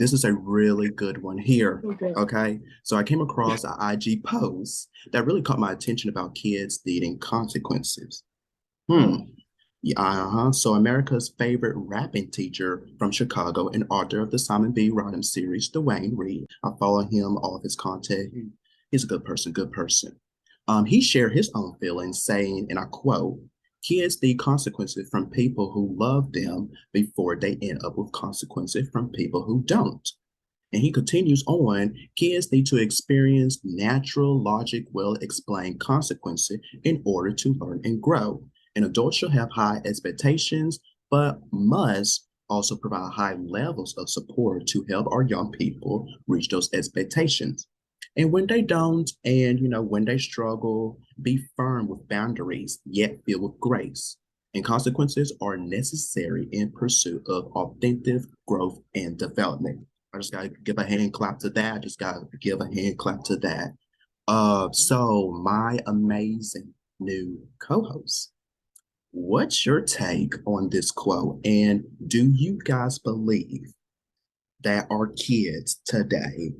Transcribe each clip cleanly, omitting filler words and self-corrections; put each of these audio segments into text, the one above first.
this is a really good one here. Okay. Okay. So I came across an IG post that really caught my attention about kids needing consequences. Hmm. Hmm. Yeah, uh-huh. So America's favorite rapping teacher from Chicago and author of the Simon B. Rodham series, Dwayne Reed. I follow him, all of his content. He's a good person, good person. He shared his own feelings, saying, and I quote, kids need consequences from people who love them before they end up with consequences from people who don't. And he continues on, kids need to experience natural, logic, well explained consequences in order to learn and grow. And adults should have high expectations, but must also provide high levels of support to help our young people reach those expectations. And when they don't, and when they struggle, be firm with boundaries, yet filled with grace. And consequences are necessary in pursuit of authentic growth and development. I just gotta give a hand clap to that. I just gotta give a hand clap to that. So my amazing new co-host, what's your take on this quote? And do you guys believe that our kids today,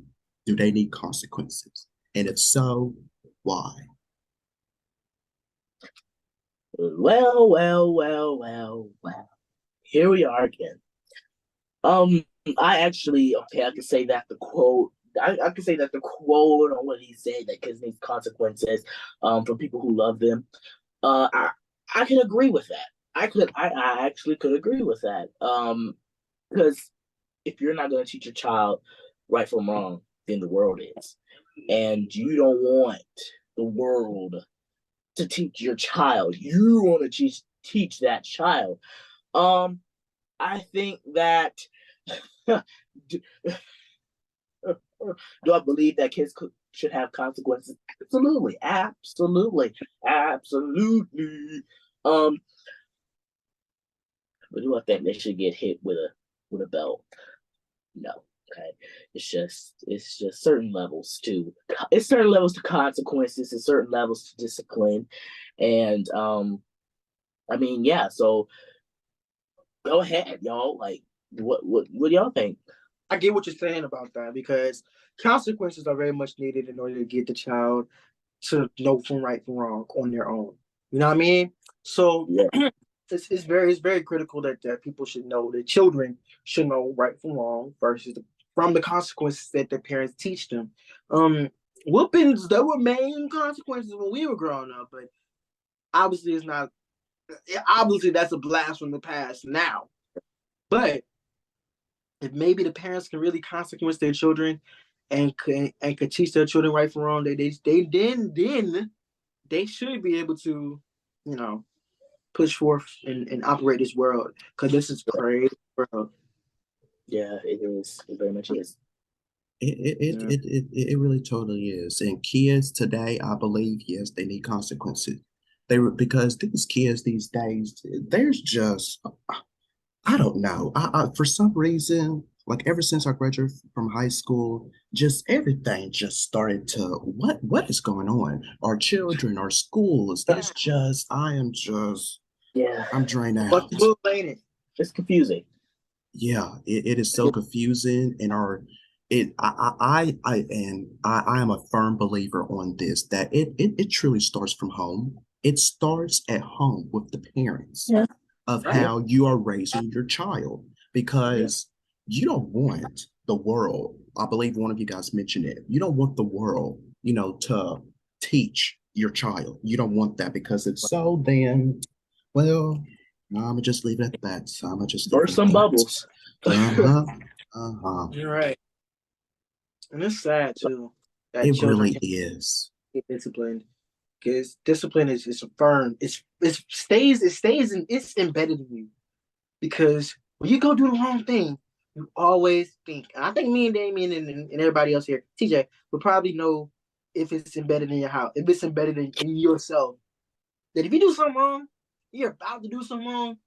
do they need consequences? And if so, why? Well. Here we are again. Um, I actually okay. I could say that the quote. I could say that the quote on what he said that kids need consequences from people who love them. I can agree with that. I actually could agree with that. Because if you're not going to teach your child right from wrong, then the world is, and you don't want the world to teach your child. You want to teach that child. Um, I think that do, do I believe that should have consequences? Absolutely. Um, but do I think they should get hit with a belt? No. Okay, it's just certain levels to consequences and certain levels to discipline, and I mean yeah. So go ahead, y'all. Like, what do y'all think? I get what you're saying about that because consequences are very much needed in order to get the child to know from right from wrong on their own. You know what I mean? So Yeah. it's very critical that people should know that children should know right from wrong versus from the consequences that their parents teach them. Um, Whoopings, there were main consequences when we were growing up, but obviously it's not. Obviously, that's a blast from the past now. But if maybe the parents can really consequence their children and could teach their children right from wrong, then they should be able to, you know, push forth and operate this world because this is crazy world. Yeah, it is. It very much is. Yeah. It really totally is. And kids today, I believe, yes, they need consequences. Because these kids these days, there's just I don't know. For some reason, like ever since I graduated from high school, just everything just started to what is going on? Our children, our schools, it's just Yeah, I'm drained What's out. the move, ain't it? it's confusing. Yeah, it is so confusing and our it I am a firm believer on this that it truly starts from home. It starts at home with the parents Yeah, of yeah, how you are raising your child yeah. because you don't want the world. I believe one of you guys mentioned it. You don't want the world, to teach your child. You don't want that because it's so then, well, I'm gonna just leave it at that. So I'm gonna just leave it Burst at some that. bubbles. Uh-huh. Uh-huh. You're right, and it's sad too that It children really can't is. get disciplined because discipline is a firm. It's embedded in you because when you go do the wrong thing, you always think. And I think me and Damien and everybody else here, TJ, would probably know if it's embedded in your house, if it's embedded in yourself. That if you do something wrong, you're about to do something wrong.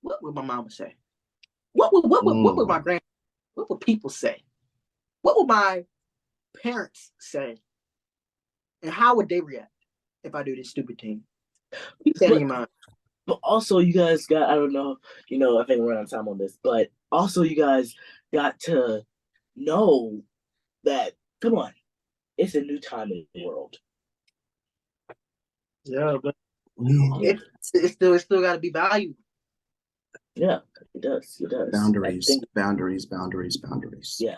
What would my mama say? What would my Mm. grand? What would people say? What would my parents say? And how would they react if I do this stupid thing? Keep that in but your mind. but also you guys got I don't know, I think we're out of time on this, but also you guys got to know that, come on, it's a new time in the world. Yeah, but Yeah. it's still got to be valued. Yeah, it does. It does. I Boundaries, think, boundaries, boundaries, boundaries. yeah.